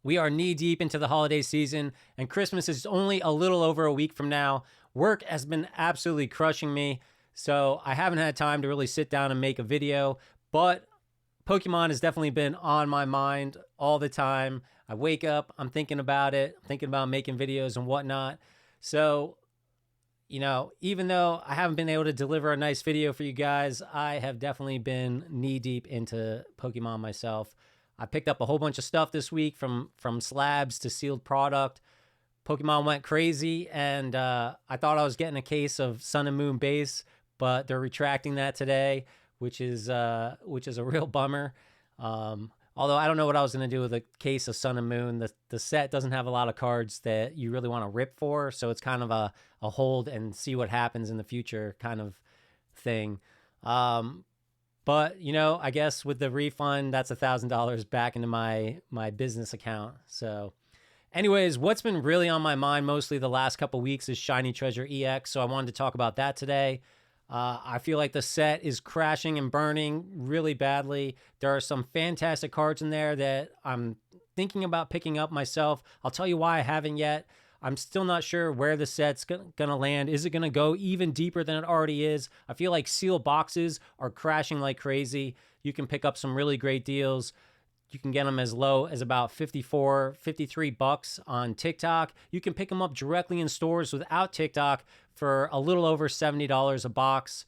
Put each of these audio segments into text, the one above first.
We are knee deep into the holiday season, and Christmas is only a little over a week from now. Work has been absolutely crushing me, so I haven't had time to really sit down and make a video, but Pokemon has definitely been on my mind all the time. I wake up, I'm thinking about it, I'm thinking about making videos and whatnot. So, even though I haven't been able to deliver a nice video for you guys, I have definitely been knee deep into Pokemon myself. I picked up a whole bunch of stuff this week from slabs to sealed product. Pokemon went crazy, and I thought I was getting a case of Sun and Moon base, but they're retracting that today, which is a real bummer. Although I don't know what I was going to do with a case of Sun and Moon. The set doesn't have a lot of cards that you really want to rip for, so it's kind of a hold and see what happens in the future kind of thing. But, I guess with the refund, that's $1,000 back into my business account. So anyways, what's been really on my mind mostly the last couple weeks is Shiny Treasure EX. So I wanted to talk about that today. I feel like the set is crashing and burning really badly. There are some fantastic cards in there that I'm thinking about picking up myself. I'll tell you why I haven't yet. I'm still not sure where the set's going to land. Is it going to go even deeper than it already is? I feel like sealed boxes are crashing like crazy. You can pick up some really great deals. You can get them as low as about $54, $53 on TikTok. You can pick them up directly in stores without TikTok for a little over $70 a box.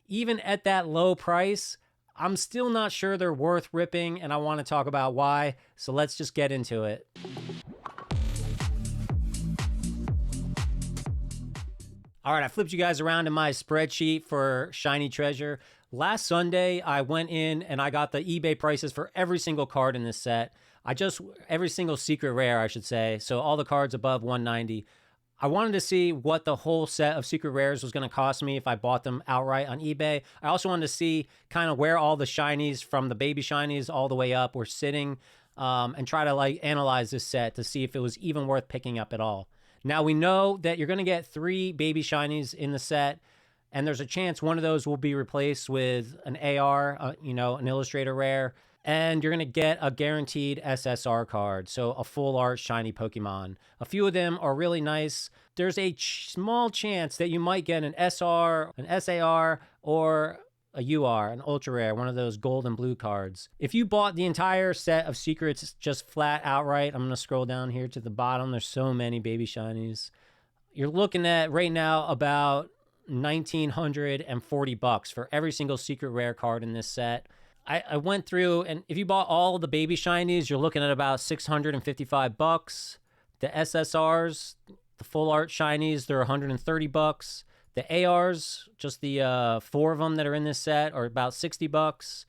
Even at that low price, I'm still not sure they're worth ripping, and I want to talk about why. So let's just get into it. All right, I flipped you guys around in my spreadsheet for Shiny Treasure. Last Sunday, I went in and I got the eBay prices for every single card in this set. Every single secret rare, I should say. So all the cards above 190. I wanted to see what the whole set of secret rares was going to cost me if I bought them outright on eBay. I also wanted to see kind of where all the shinies from the baby shinies all the way up were sitting, and try to analyze this set to see if it was even worth picking up at all. Now, we know that you're going to get 3 baby shinies in the set, and there's a chance one of those will be replaced with an AR, an Illustrator rare, and you're going to get a guaranteed SSR card, so a full art shiny Pokemon. A few of them are really nice. There's a small chance that you might get an SR, an SAR, or a UR, an ultra rare, one of those gold and blue cards. If you bought the entire set of secrets just flat outright, I'm going to scroll down here to the bottom. There's so many baby shinies. You're looking at right now about $1,940 for every single secret rare card in this set. I went through, and if you bought all of the baby shinies, you're looking at about $655. The SSRs, the full art shinies, they're $130. The ARs, just the 4 of them that are in this set, are about $60.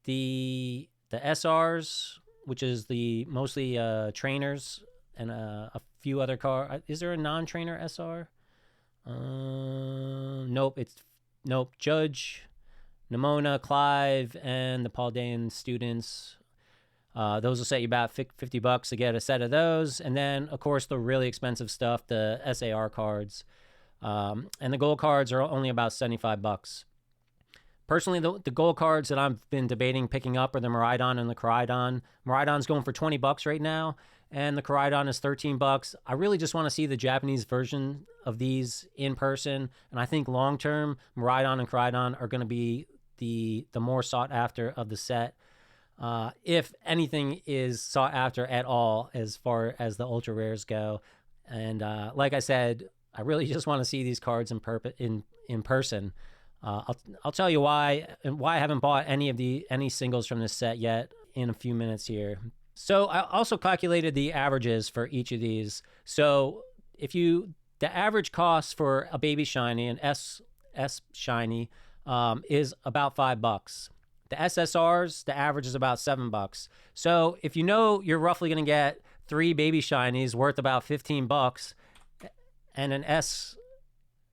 The SRs, which is the mostly trainers and a few other cards. Is there a non-trainer SR? Nope. Judge, Nimona, Clive, and the Paldean students. Those will set you about $50 to get a set of those. And then, of course, the really expensive stuff, the SAR cards. And the gold cards are only about $75. Personally, the gold cards that I've been debating picking up are the Miraidon and the Koraidon. Miraidon's going for $20 right now, and the Koraidon is $13. I really just want to see the Japanese version of these in person, and I think long-term, Miraidon and Koraidon are going to be the more sought after of the set. If anything is sought after at all as far as the ultra rares go. And like I said, I really just want to see these cards in person. I'll tell you why I haven't bought any singles from this set yet in a few minutes here. So I also calculated the averages for each of these. So the average cost for a baby shiny, an S shiny, is about $5. The SSRs, the average is about $7. So if you're roughly going to get 3 baby shinies worth about $15, and an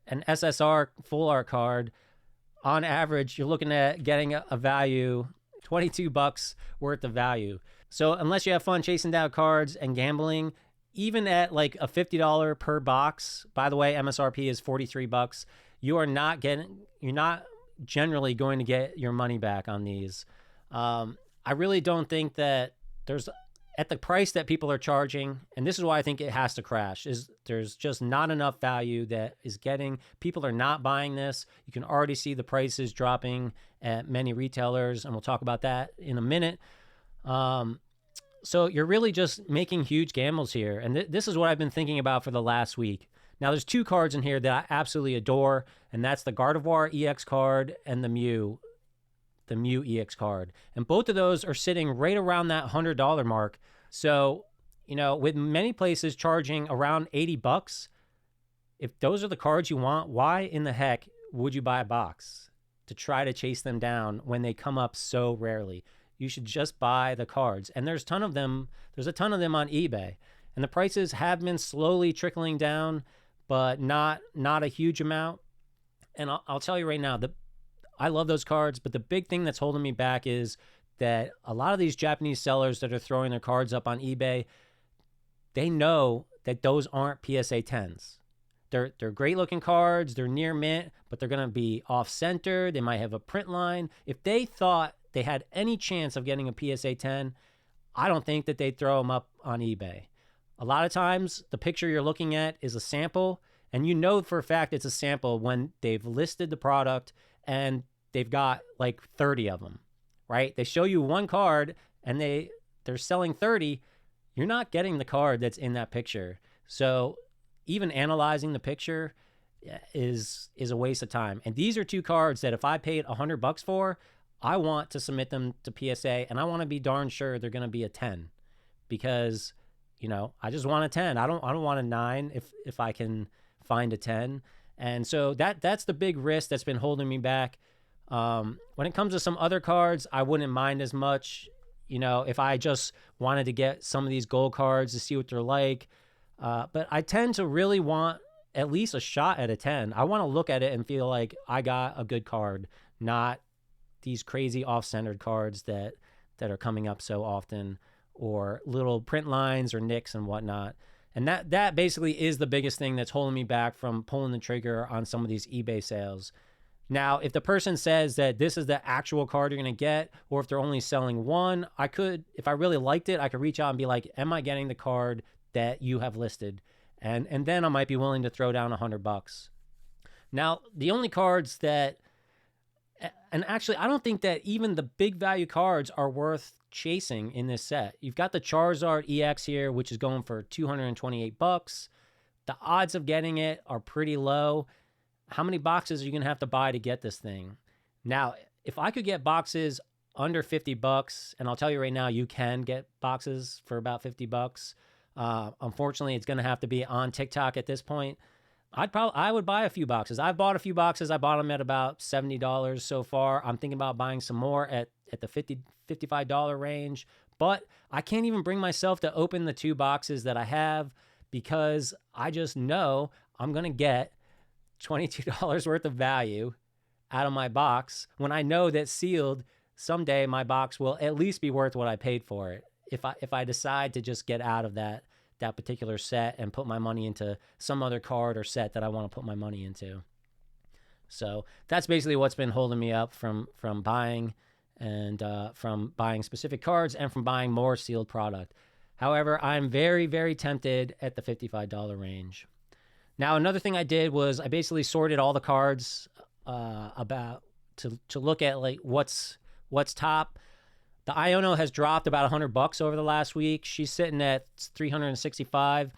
SSR full art card, on average, you're looking at getting a value, $22 worth of value. So unless you have fun chasing down cards and gambling, even at like a $50 per box, by the way, MSRP is $43, you're not generally going to get your money back on these. I really don't think that there's at the price that people are charging, and this is why I think it has to crash, is there's just not enough value that is getting, people are not buying this. You can already see the prices dropping at many retailers, and we'll talk about that in a minute. So you're really just making huge gambles here. And this is what I've been thinking about for the last week. Now, there's two cards in here that I absolutely adore, and that's the Gardevoir EX card and the Mew EX card. And both of those are sitting right around that $100 mark. So, with many places charging around $80, if those are the cards you want, why in the heck would you buy a box to try to chase them down when they come up so rarely? You should just buy the cards. And there's a ton of them on eBay. And the prices have been slowly trickling down, but not a huge amount. And I'll tell you right now, I love those cards, but the big thing that's holding me back is that a lot of these Japanese sellers that are throwing their cards up on eBay, they know that those aren't PSA 10s. They're great looking cards, they're near mint, but they're going to be off center. They might have a print line. If they thought they had any chance of getting a PSA 10, I don't think that they'd throw them up on eBay. A lot of times, the picture you're looking at is a sample, and you know for a fact it's a sample when they've listed the product and they've got like 30 of them, right? They show you one card and they're selling 30. You're not getting the card that's in that picture. So even analyzing the picture is a waste of time. And these are two cards that if I paid $100 for, I want to submit them to PSA, and I want to be darn sure they're going to be a 10, because, I just want a 10. I don't want a 9 if I can find a 10. And so that's the big risk that's been holding me back. When it comes to some other cards, I wouldn't mind as much, if I just wanted to get some of these gold cards to see what they're like. But I tend to really want at least a shot at a 10. I want to look at it and feel like I got a good card, not these crazy off-centered cards that are coming up so often, or little print lines or nicks and whatnot. And that basically is the biggest thing that's holding me back from pulling the trigger on some of these eBay sales. Now, if the person says that this is the actual card you're going to get, or if they're only selling one, if I really liked it, I could reach out and be like, am I getting the card that you have listed? And then I might be willing to throw down $100. Now, the only cards that, and actually, I don't think that even the big value cards are worth chasing in this set. You've got the Charizard EX here, which is going for $228. The odds of getting it are pretty low. How many boxes are you going to have to buy to get this thing? Now, if I could get boxes under $50, and I'll tell you right now, you can get boxes for about $50. Unfortunately, it's going to have to be on TikTok at this point. I would buy a few boxes. I've bought a few boxes. I bought them at about $70 so far. I'm thinking about buying some more at the $55 range, but I can't even bring myself to open the two boxes that I have, because I just know I'm going to get $22 worth of value out of my box when I know that sealed, someday my box will at least be worth what I paid for it. If I decide to just get out of that particular set and put my money into some other card or set that I want to put my money into. So that's basically what's been holding me up from buying, and from buying specific cards and from buying more sealed product. However, I'm very, very tempted at the $55 range. Now, another thing I did was I basically sorted all the cards to look at like what's top. The Iono has dropped about $100 over the last week. She's sitting at $365.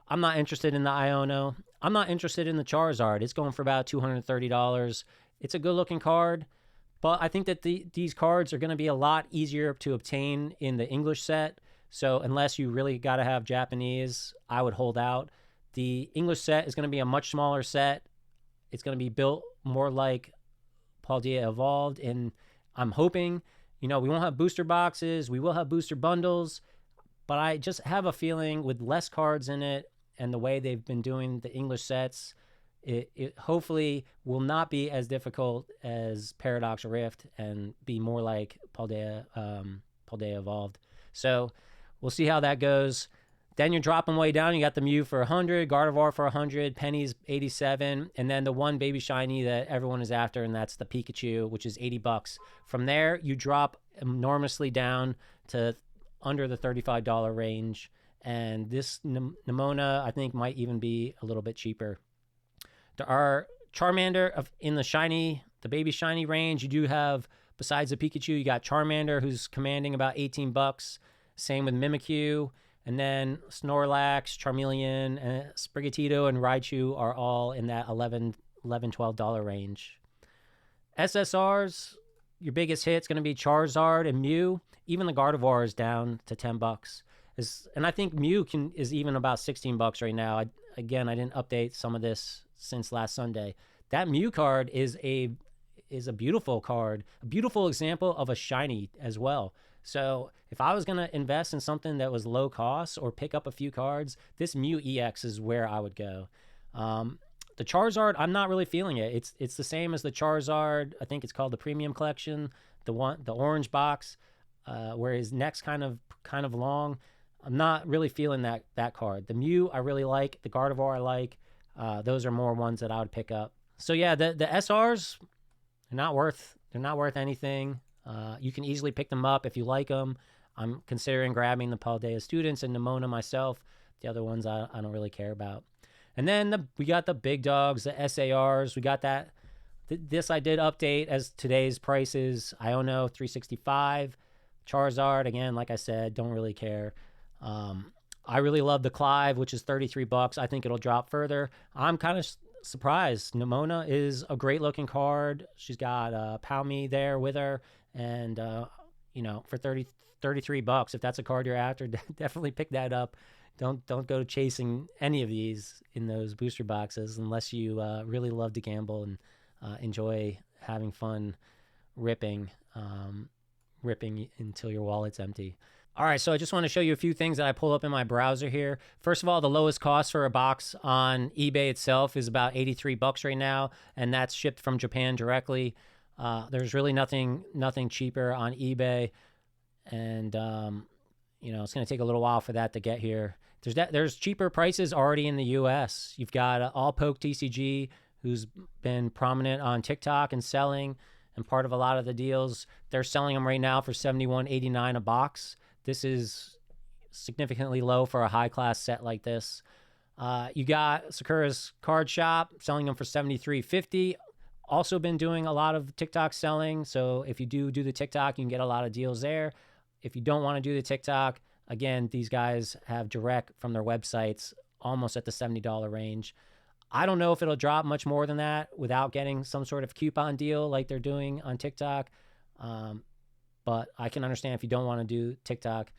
I'm not interested in the Iono. I'm not interested in the Charizard. It's going for about $230. It's a good looking card, but I think that these cards are going to be a lot easier to obtain in the English set. So unless you really got to have Japanese, I would hold out. The English set is going to be a much smaller set. It's going to be built more like Paldea Evolved, and I'm hoping, we won't have booster boxes. We will have booster bundles, but I just have a feeling with less cards in it and the way they've been doing the English sets, it hopefully will not be as difficult as Paradox Rift and be more like Paldea Evolved. So we'll see how that goes. Then you're dropping way down. You got the Mew for 100, Gardevoir for 100, Penny's 87, and then the one baby shiny that everyone is after, and that's the Pikachu, which is $80. From there, you drop enormously down to under the $35 range. And this Nimona, I think, might even be a little bit cheaper. There are Charmander in the baby shiny range. You do have, besides the Pikachu, you got Charmander, who's commanding about $18. Same with Mimikyu. And then Snorlax, Charmeleon, and Sprigatito, and Raichu are all in that $12 range. SSRs, your biggest hit's going to be Charizard and Mew. Even the Gardevoir is down to $10. And I think Mew is even about $16 right now. I didn't update some of this since last Sunday. That Mew card is a beautiful card, a beautiful example of a shiny as well. So if I was going to invest in something that was low cost or pick up a few cards, this Mew EX is where I would go. The Charizard, I'm not really feeling it. It's the same as the Charizard. I think it's called the Premium Collection, the orange box, where his neck's kind of long. I'm not really feeling that card. The Mew I really like. The Gardevoir I like. Those are more ones that I would pick up. So yeah, the SRs, they're not worth anything. You can easily pick them up if you like them. I'm considering grabbing the Paldea Students and Nimona myself. The other ones I don't really care about. And then we got the big dogs, the SARs. We got that. This I did update as today's prices. Iono, $365. Charizard, again, like I said, don't really care. I really love the Clive, which is $33. I think it'll drop further. I'm kind of surprised. Nimona is a great looking card. She's got Palmy there with her, and for $33, if that's a card you're after, definitely pick that up. Don't go chasing any of these in those booster boxes unless you really love to gamble and enjoy having fun ripping until your wallet's empty. All right, so I just want to show you a few things that I pull up in my browser here. First of all, the lowest cost for a box on eBay itself is about $83 right now, and that's shipped from Japan directly. There's really nothing cheaper on eBay, and it's going to take a little while for that to get here. There's cheaper prices already in the U.S. You've got All Poke TCG, who's been prominent on TikTok and selling, and part of a lot of the deals. They're selling them right now for $71.89 a box. This is significantly low for a high-class set like this. You got Sakura's Card Shop selling them for $73.50. Also been doing a lot of TikTok selling, so if you do the TikTok, you can get a lot of deals there. If you don't want to do the TikTok, again, these guys have direct from their websites almost at the $70 range. I don't know if it'll drop much more than that without getting some sort of coupon deal like they're doing on TikTok. But I can understand if you don't want to do TikTok.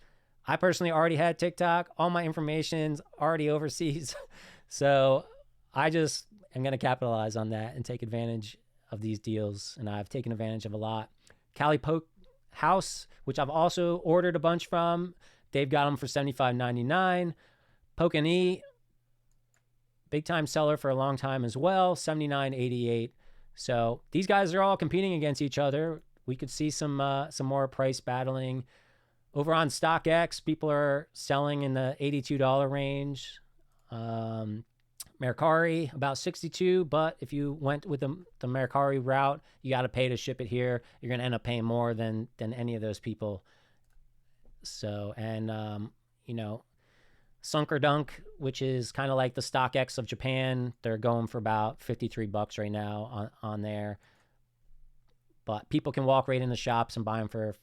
I personally already had TikTok. All my information's already overseas. So I just am going to capitalize on that and take advantage of these deals. And I've taken advantage of a lot. Cali Poke House, which I've also ordered a bunch from. They've got them for $75.99. Poke&E, big time seller for a long time as well, $79.88. So these guys are all competing against each other. We could see some more price battling. Over on StockX, people are selling in the $82 range. Mercari, about $62, but if you went with the Mercari route, you got to pay to ship it here. You're going to end up paying more than any of those people. So, and, Sunker Dunk, which is kind of like the StockX of Japan, they're going for about $53 right now on there. But people can walk right in the shops and buy them for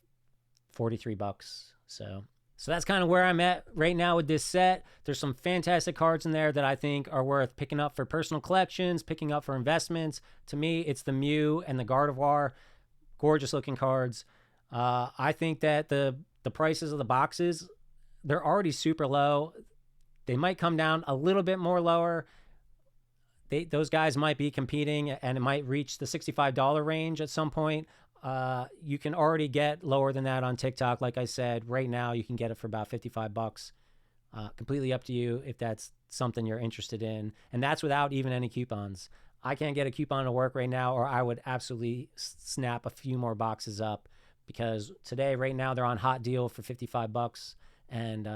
$43. So that's kind of where I'm at right now with this set. There's some fantastic cards in there that I think are worth picking up for personal collections, picking up for investments. To me, it's the Mew and the Gardevoir. Gorgeous looking cards. I think that the prices of the boxes, they're already super low. They might come down a little bit more lower. Those guys might be competing, and it might reach the $65 range at some point. You can already get lower than that on TikTok. Like I said, right now you can get it for about $55. Completely up to you if that's something you're interested in. And that's without even any coupons. I can't get a coupon to work right now, or I would absolutely snap a few more boxes up, because today, right now, they're on hot deal for $55. And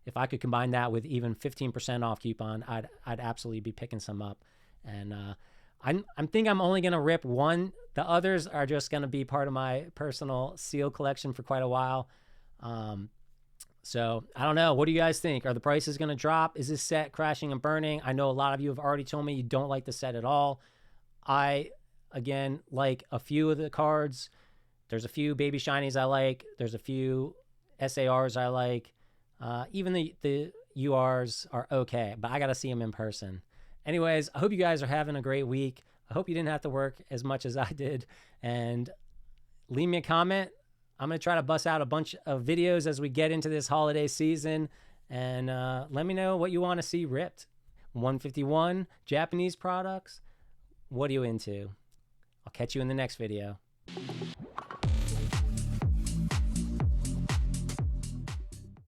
if I could combine that with even 15% off coupon, I'd absolutely be picking some up. And I think I'm only going to rip one. The others are just going to be part of my personal seal collection for quite a while. So I don't know. What do you guys think? Are the prices going to drop? Is this set crashing and burning? I know a lot of you have already told me you don't like the set at all. I, again, like a few of the cards. There's a few baby shinies I like. There's a few SARs I like. Even the URs are okay, but I got to see them in person. Anyways, I hope you guys are having a great week. I hope you didn't have to work as much as I did. And leave me a comment. I'm going to try to bust out a bunch of videos as we get into this holiday season. And let me know what you want to see ripped. 151, Japanese products. What are you into? I'll catch you in the next video.